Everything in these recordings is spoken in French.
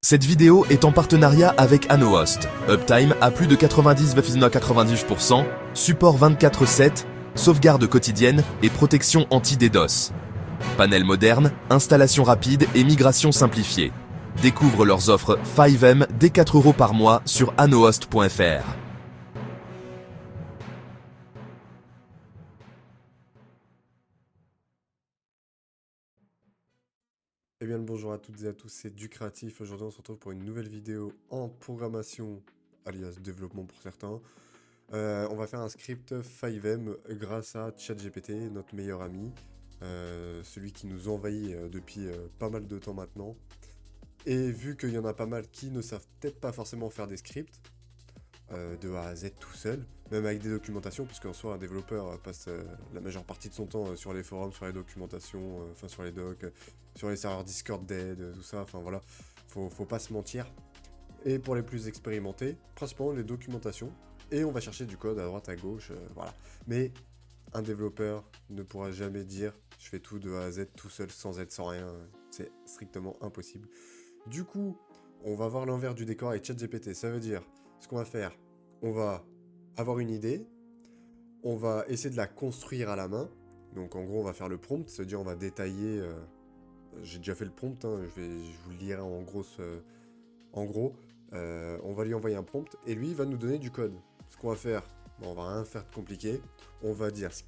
Cette vidéo est en partenariat avec AnoHost. Uptime à plus de 99,90%, support 24/7, sauvegarde quotidienne et protection anti-DDoS. Panel moderne, installation rapide et migration simplifiée. Découvre leurs offres 5M dès 4 € par mois sur anohost.fr. Eh bien le bonjour à toutes et à tous, c'est Ducreatif. Aujourd'hui on se retrouve pour une nouvelle vidéo en programmation, alias développement pour certains. On va faire un script 5M grâce à ChatGPT, notre meilleur ami, celui qui nous envahit depuis pas mal de temps maintenant. Et vu qu'il y en a pas mal qui ne savent peut-être pas forcément faire des scripts, de A à Z tout seul, même avec des documentations, puisqu'en soi un développeur passe la majeure partie de son temps sur les forums, sur les documentations, enfin sur les docs, sur les serveurs Discord dead, tout ça, enfin voilà, faut pas se mentir. Et pour les plus expérimentés, principalement les documentations, et on va chercher du code à droite, à gauche, voilà. Mais un développeur ne pourra jamais dire « je fais tout de A à Z tout seul, sans aide, sans rien », c'est strictement impossible. Du coup, on va voir l'envers du décor avec ChatGPT, ça veut dire, ce qu'on va faire, on va avoir une idée, on va essayer de la construire à la main, donc en gros on va faire le prompt, c'est-à-dire on va détailler, j'ai déjà fait le prompt, hein, je vous le lirai en gros, on va lui envoyer un prompt, et lui il va nous donner du code. Ce qu'on va faire, bon, on va rien faire de compliqué, on va dire ce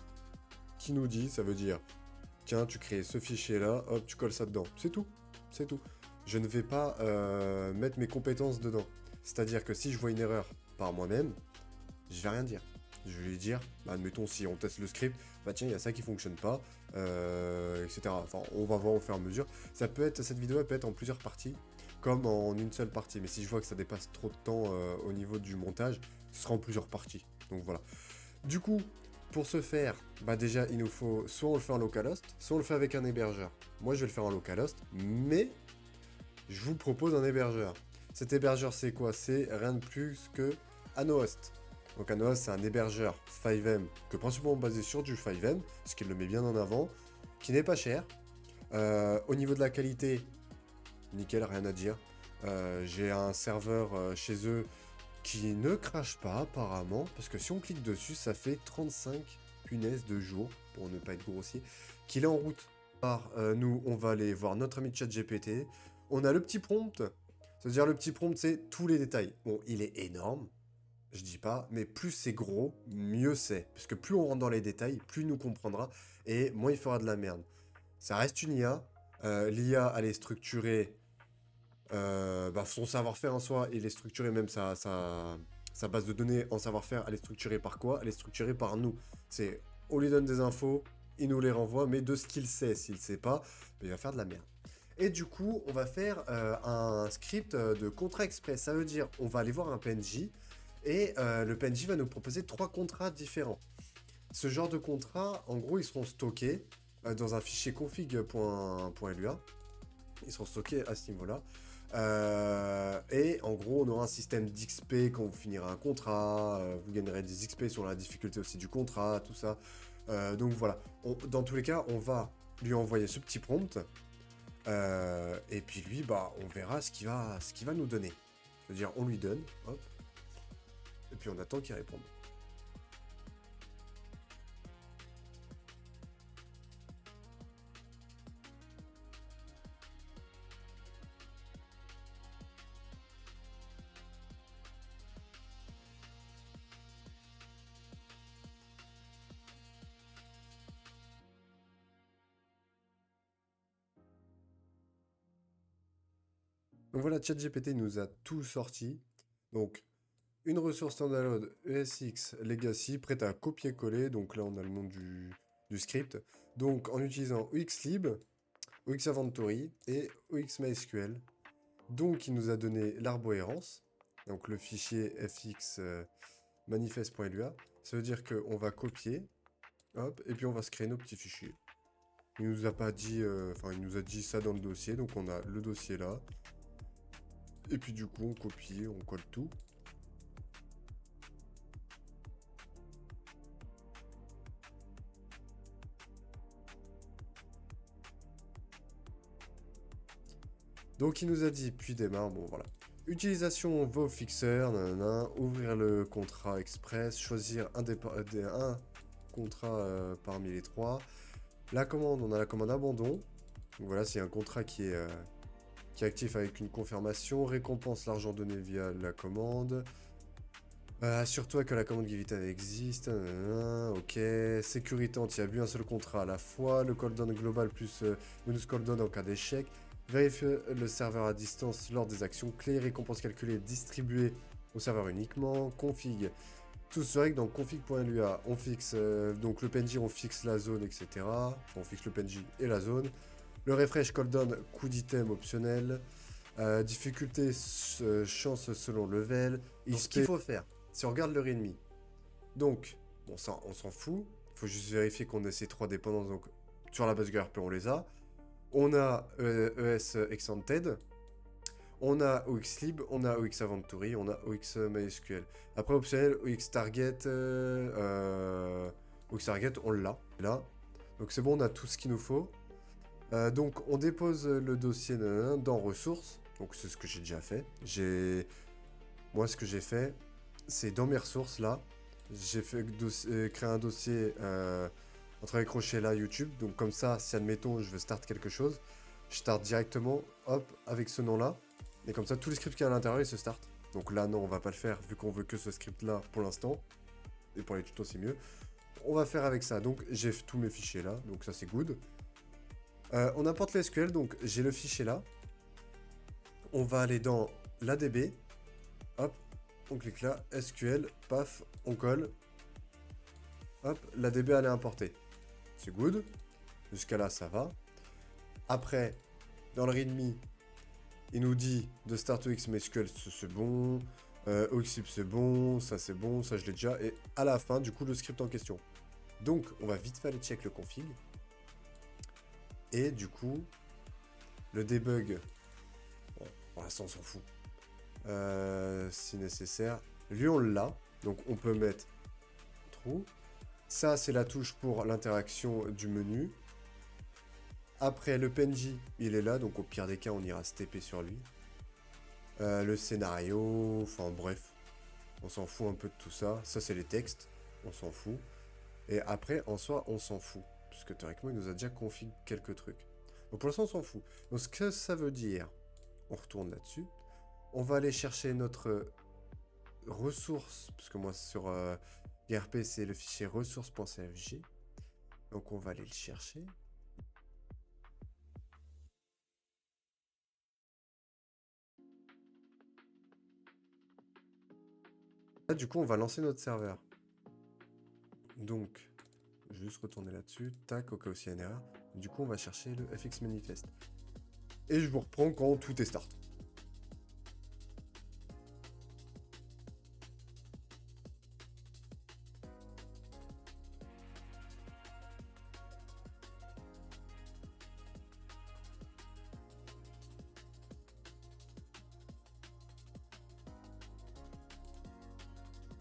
qu'il nous dit, ça veut dire, tiens tu crées ce fichier là, hop tu colles ça dedans, c'est tout, c'est tout. Je ne vais pas mettre mes compétences dedans. C'est-à-dire que si je vois une erreur par moi-même, je vais rien dire. Je vais lui dire, bah, admettons si on teste le script, bah tiens, il y a ça qui fonctionne pas, etc. Enfin, on va voir au fur et à mesure. Ça peut être, cette vidéo elle peut être en plusieurs parties, comme en une seule partie. Mais si je vois que ça dépasse trop de temps au niveau du montage, ce sera en plusieurs parties. Donc voilà. Du coup, pour ce faire, bah déjà, il nous faut, soit on le fait en localhost, soit on le fait avec un hébergeur. Moi, je vais le faire en localhost, mais je vous propose un hébergeur. Cet hébergeur, c'est quoi? C'est rien de plus que AnoHost. Donc AnoHost, c'est un hébergeur 5M, que principalement basé sur du 5M, ce qui le met bien en avant, qui n'est pas cher. Au niveau de la qualité, nickel, rien à dire. J'ai un serveur chez eux qui ne crache pas apparemment, parce que si on clique dessus, ça fait 35 punaises de jour, pour ne pas être grossier, qu'il est en route. Alors, nous, on va aller voir notre ami ChatGPT. On a le petit prompt, c'est-à-dire le petit prompt, c'est tous les détails. Bon, il est énorme, je dis pas, mais plus c'est gros, mieux c'est. Parce que plus on rentre dans les détails, plus il nous comprendra, et moins il fera de la merde. Ça reste une IA. L'IA, elle est structurée. Bah, son savoir-faire en soi, il est structuré, même sa base de données en savoir-faire, elle est structurée par quoi? Elle est structurée par nous. C'est, on lui donne des infos, il nous les renvoie, mais de ce qu'il sait. S'il ne sait pas, bah, il va faire de la merde. Et du coup, on va faire un script de contrat express. Ça veut dire, on va aller voir un PNJ, et le PNJ va nous proposer 3 contrats différents. Ce genre de contrats, en gros, ils seront stockés dans un fichier config.lua. Ils seront stockés à ce niveau-là. Et en gros, on aura un système d'XP quand vous finirez un contrat. Vous gagnerez des XP sur la difficulté aussi du contrat, tout ça. Donc voilà. Dans tous les cas, on va lui envoyer ce petit prompt. Et puis lui, bah, on verra ce qu'il va nous donner. C'est-à-dire, on lui donne, hop, et puis on attend qu'il réponde. Donc voilà, ChatGPT nous a tout sorti. Donc, une ressource standalone ESX Legacy prête à copier-coller. Donc là, on a le nom du script. Donc, en utilisant OXLib, OXAventory et OXMySQL. Donc, il nous a donné l'arbohérence. Donc, le fichier fx manifest.lua. Ça veut dire qu'on va copier. Hop, et puis on va se créer nos petits fichiers. Il nous a pas dit... Enfin, il nous a dit ça dans le dossier. Donc, on a le dossier là. Et puis, du coup, on copie, on colle tout. Donc il nous a dit, puis démarre, bon voilà. Utilisation vos fixeurs, nanana, ouvrir le contrat express, choisir un contrat parmi les trois. La commande, on a la commande abandon. Donc voilà, c'est un contrat qui est actif avec une confirmation. Récompense l'argent donné via la commande. Assure-toi que la commande Givitan existe. Ok. Sécurité anti-abus, un seul contrat à la fois. Le cooldown global plus bonus cooldown en cas d'échec. Vérifie le serveur à distance lors des actions clés. Récompense calculée distribuée au serveur uniquement. Config. Tout se règle dans config.lua. On fixe donc le PNJ, on fixe la zone, etc. Enfin, on fixe le PNJ et la zone. Le refresh cooldown, coût d'item optionnel. Difficulté, chance selon level. Et ce qu'il faut faire, si on regarde leur ennemi, donc, bon, ça, on s'en fout. Il faut juste vérifier qu'on ait ces trois dépendances. Donc, sur la base GRP, on les a. On a ES Exanted. On a OXLib, on a OX Aventory, on a OX MySQL. Après, optionnel, OX Target, OX Target, on l'a. Là. Donc, c'est bon, on a tout ce qu'il nous faut. Donc, on dépose le dossier dans ressources. Donc, c'est ce que j'ai déjà fait. Moi, ce que j'ai fait, c'est dans mes ressources, là. J'ai fait créer un dossier entre les crochets là, YouTube. Donc, comme ça, si admettons, je veux start quelque chose, je start directement, hop, avec ce nom-là. Et comme ça, tous les scripts qu'il y a à l'intérieur, ils se startent. Donc là, non, on va pas le faire, vu qu'on veut que ce script-là pour l'instant. Et pour les tutos, c'est mieux. On va faire avec ça. Donc, j'ai tous mes fichiers là. Donc, ça, c'est good. On importe le SQL. Donc, j'ai le fichier là. On va aller dans l'ADB. Hop, on clique là. SQL, paf, on colle. Hop, l'ADB, elle est importée. C'est good. Jusqu'à là, ça va. Après, dans le README, il nous dit de start OX MySQL, c'est bon. OXIP, c'est bon. Ça, c'est bon. Ça, je l'ai déjà. Et à la fin, du coup, le script en question. Donc, on va vite faire aller check le config. Et du coup, le debug, bon, pour l'instant, on s'en fout. Si nécessaire. Lui, on l'a. Donc, on peut mettre true. Ça, c'est la touche pour l'interaction du menu. Après, le PNJ, il est là. Donc, au pire des cas, on ira se TP sur lui. Le scénario, enfin bref. On s'en fout un peu de tout ça. Ça, c'est les textes. On s'en fout. Et après, en soi, on s'en fout. Puisque théoriquement, il nous a déjà config quelques trucs. Donc, pour l'instant, on s'en fout. Donc, ce que ça veut dire, on retourne là-dessus. On va aller chercher notre ressource. Parce que moi, sur GRP, c'est le fichier ressources.cfg. Donc, on va aller le chercher. Là, du coup, on va lancer notre serveur. Donc, je vais juste retourner là-dessus. Tac, au cas où il y a une erreur. Du coup, on va chercher le FX Manifest. Et je vous reprends quand tout est start.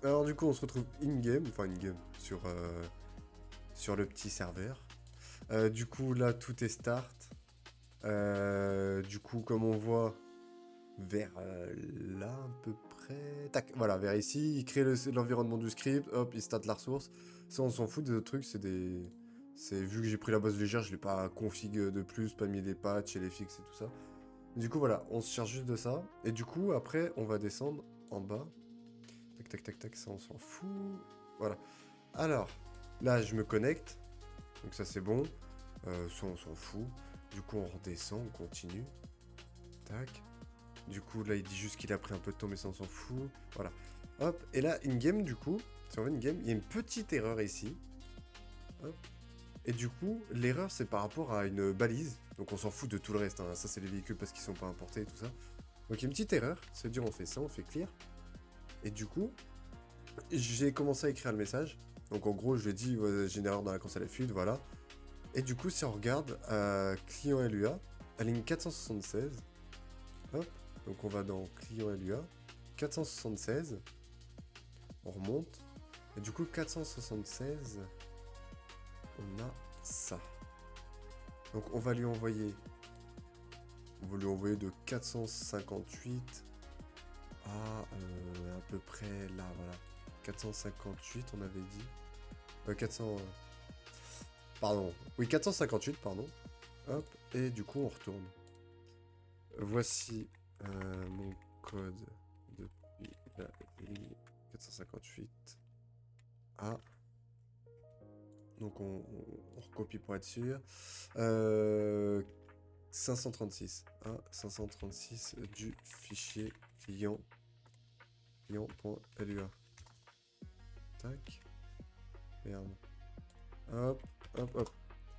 Alors du coup, on se retrouve in-game, enfin in-game, sur le petit serveur. Du coup, là, tout est start. Du coup, comme on voit, vers là, à peu près... Tac, voilà, vers ici, il crée l'environnement du script, hop, il start la ressource. Ça, on s'en fout des autres trucs, c'est des... Vu que j'ai pris la base légère, je l'ai pas config de plus, pas mis les patchs et les fixes et tout ça. Du coup, voilà, on se charge juste de ça. Et du coup, après, on va descendre en bas. Tac, tac, tac, tac, ça on s'en fout. Voilà. Alors, là je me connecte. Donc ça c'est bon. Ça on s'en fout. Du coup on redescend, on continue. Tac. Du coup là il dit juste qu'il a pris un peu de temps mais ça on s'en fout. Voilà. Hop. Et là, in-game du coup, si on va in-game, il y a une petite erreur ici. Hop. Et du coup, l'erreur c'est par rapport à une balise. Donc on s'en fout de tout le reste. Hein. Ça c'est les véhicules parce qu'ils sont pas importés et tout ça. Donc il y a une petite erreur. C'est-à-dire on fait ça, on fait clear. Et du coup, j'ai commencé à écrire le message. Donc en gros, je lui ai dit, j'ai une erreur dans la console à fluide, voilà. Et du coup, si on regarde, client LUA, à ligne 476, hop, donc on va dans client LUA, 476, on remonte, et du coup, 476, on a ça. Donc on va lui envoyer, On va lui envoyer de 458 à peu près là, voilà. 458, on avait dit. 400... Pardon. Oui, 458, pardon. Hop, et du coup, on retourne. Voici mon code depuis la ligne 458. Ah. Donc, on recopie pour être sûr. 536. Ah, 536 du fichier client.lua. Tac. Merde. Hop, hop, hop.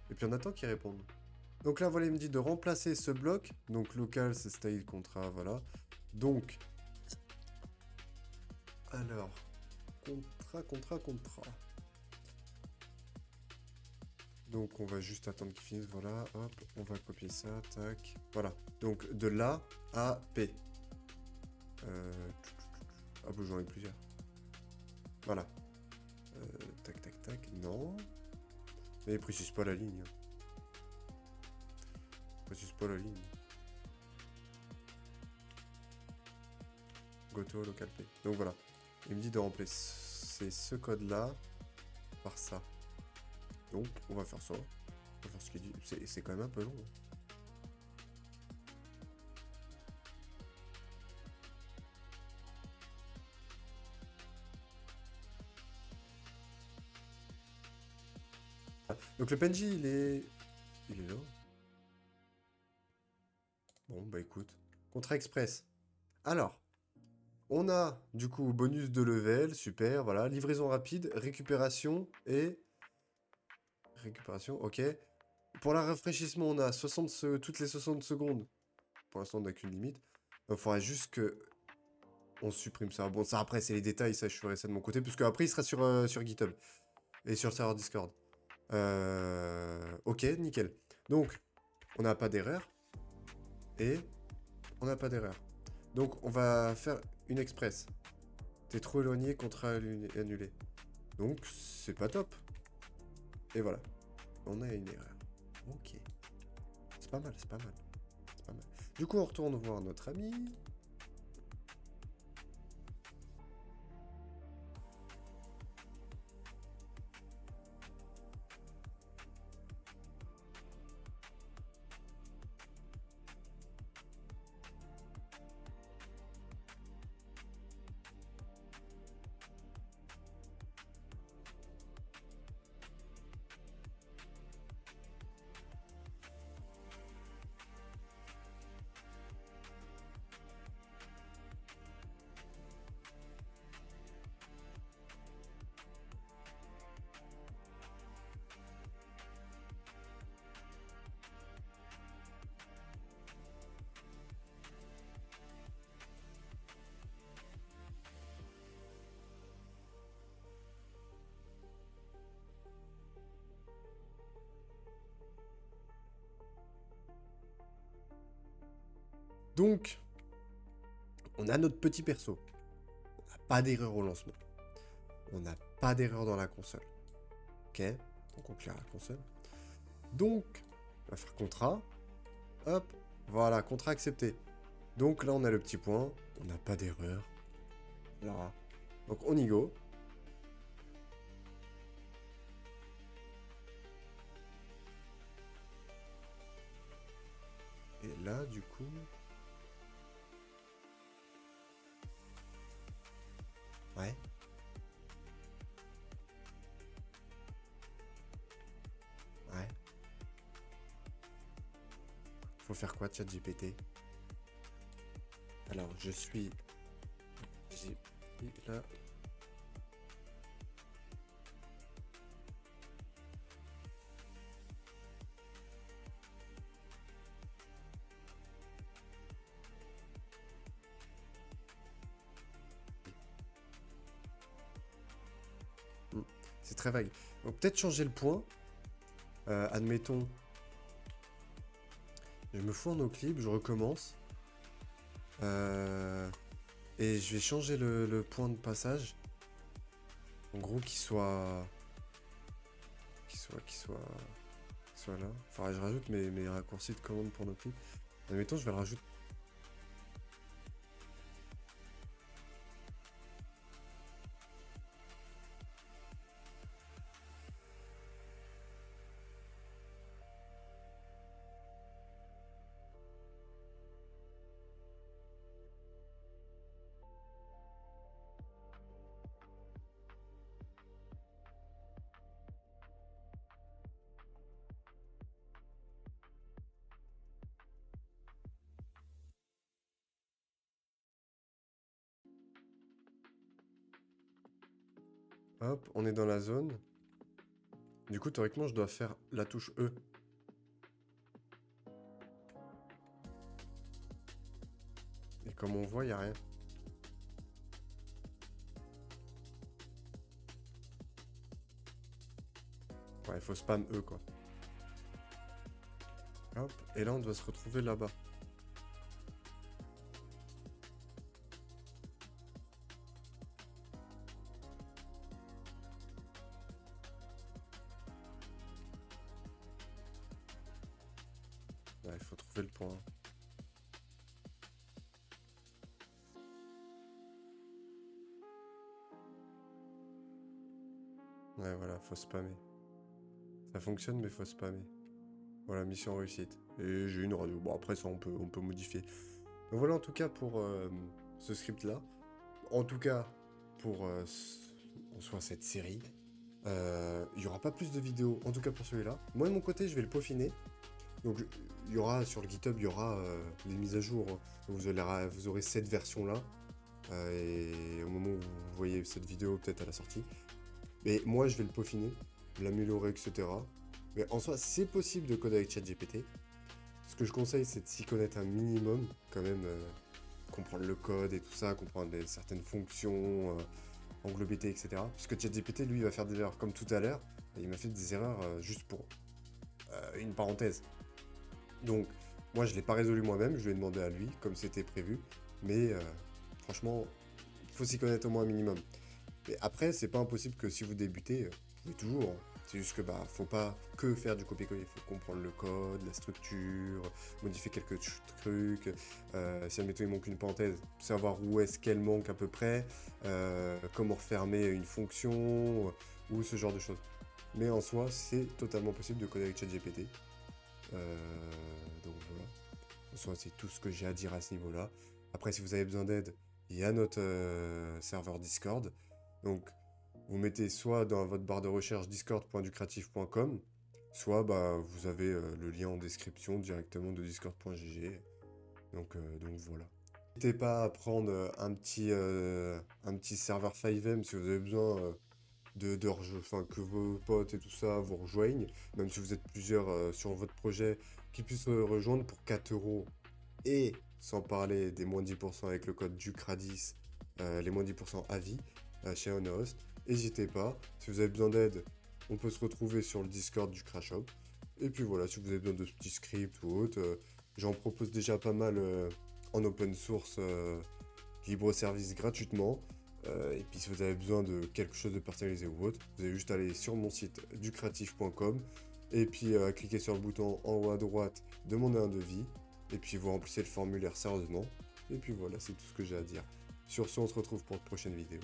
Et puis on attend qu'il réponde. Donc là, voilà, il me dit de remplacer ce bloc. Donc local, c'est style contrat, voilà. Donc, alors, contrat. Donc on va juste attendre qu'il finisse, voilà. Hop, on va copier ça, tac. Voilà. Donc de là à P. Ah bon, j'en ai plusieurs. Voilà. Tac. Non. Mais il précise pas la ligne. Précise pas la ligne. Goto local P. Donc voilà. Il me dit de remplacer ce code-là par ça. Donc on va faire ça. On va faire ce qu'il dit. C'est quand même un peu long. Donc le PNJ, il est là. Bon, bah écoute. Contrat express. Alors, on a du coup bonus de level, super, voilà. Livraison rapide, récupération et... Récupération, ok. Pour la rafraîchissement, on a 60 toutes les 60 secondes. Pour l'instant, on n'a qu'une limite. Il faudrait juste que... On supprime ça. Bon, ça après, c'est les détails, ça je ferai ça de mon côté. Puisque après, il sera sur GitHub. Et sur le serveur Discord. Ok, nickel. Donc, on n'a pas d'erreur. Et on n'a pas d'erreur. Donc, on va faire une express. T'es trop éloigné, contrat annulé. Donc, c'est pas top. Et voilà. On a une erreur. Ok. C'est pas mal. Du coup, on retourne voir notre ami. Donc, on a notre petit perso. On n'a pas d'erreur au lancement. On n'a pas d'erreur dans la console. Ok, donc on clear la console. Donc, on va faire contrat. Hop, voilà, contrat accepté. Donc là, on a le petit point. On n'a pas d'erreur. Là. Donc on y go. Et là, du coup... Ouais. Ouais. Faut faire quoi, ChatGPT? Alors, je suis... Là... C'est très vague. On va peut-être changer le point. Admettons... Je me fous en no-clip, je recommence. Et je vais changer le point de passage. En gros, qu'il soit là. Faudrait que je rajoute mes raccourcis de commande pour no-clip. Admettons, je vais le rajouter. Hop, on est dans la zone. Du coup, théoriquement, je dois faire la touche E. Et comme on voit, il n'y a rien. Ouais, il faut spam E, quoi. Hop, et là, on doit se retrouver là-bas. Ouais, il faut trouver le point. Ouais, voilà, faut spammer. Ça fonctionne, mais faut spammer. Voilà, mission réussite. Et j'ai une radio. Bon, après, ça, on peut modifier. Donc voilà, en tout cas, pour ce script-là. En tout cas, pour en soi, cette série. Il n'y aura pas plus de vidéos, en tout cas pour celui-là. Moi, de mon côté, je vais le peaufiner. Donc, il y aura sur le GitHub, il y aura les mises à jour. Donc, vous aurez cette version-là. Et au moment où vous voyez cette vidéo, peut-être à la sortie. Mais moi, je vais le peaufiner, l'améliorer, etc. Mais en soi, c'est possible de coder avec ChatGPT. Ce que je conseille, c'est de s'y connaître un minimum, quand même, comprendre le code et tout ça, comprendre certaines fonctions, englober, etc. Puisque ChatGPT, lui, il va faire des erreurs comme tout à l'heure. Il m'a fait des erreurs juste pour une parenthèse. Donc, moi, je ne l'ai pas résolu moi-même, je lui ai demandé à lui, comme c'était prévu. Mais franchement, il faut s'y connaître au moins un minimum. Mais après, c'est pas impossible que si vous débutez, vous pouvez toujours. Hein. C'est juste que faut pas que faire du copier-coller, il faut comprendre le code, la structure, modifier quelques trucs. Si admettons il manque une parenthèse, savoir où est-ce qu'elle manque à peu près, comment refermer une fonction, ou ce genre de choses. Mais en soi, c'est totalement possible de coder avec ChatGPT. Donc voilà. En soi, c'est tout ce que j'ai à dire à ce niveau-là. Après, si vous avez besoin d'aide, il y a notre serveur Discord. Donc, vous mettez soit dans votre barre de recherche discord.ducreatif.com, soit vous avez le lien en description directement de discord.gg. Donc voilà. N'hésitez pas à prendre un petit serveur 5M si vous avez besoin que vos potes et tout ça vous rejoignent, même si vous êtes plusieurs sur votre projet, qui puissent rejoindre pour 4 euros. Et sans parler des moins 10% avec le code DUCRA10, les moins 10% à vie chez Host. N'hésitez pas, si vous avez besoin d'aide, on peut se retrouver sur le Discord du Crash Shop. Et puis voilà, si vous avez besoin de petits scripts ou autre, j'en propose déjà pas mal en open source, libre service gratuitement. Et puis si vous avez besoin de quelque chose de personnalisé ou autre, vous avez juste à aller sur mon site ducreatif.com et puis cliquer sur le bouton en haut à droite, demander un devis, et puis vous remplissez le formulaire sérieusement. Et puis voilà, c'est tout ce que j'ai à dire. Sur ce, on se retrouve pour de prochaines vidéos.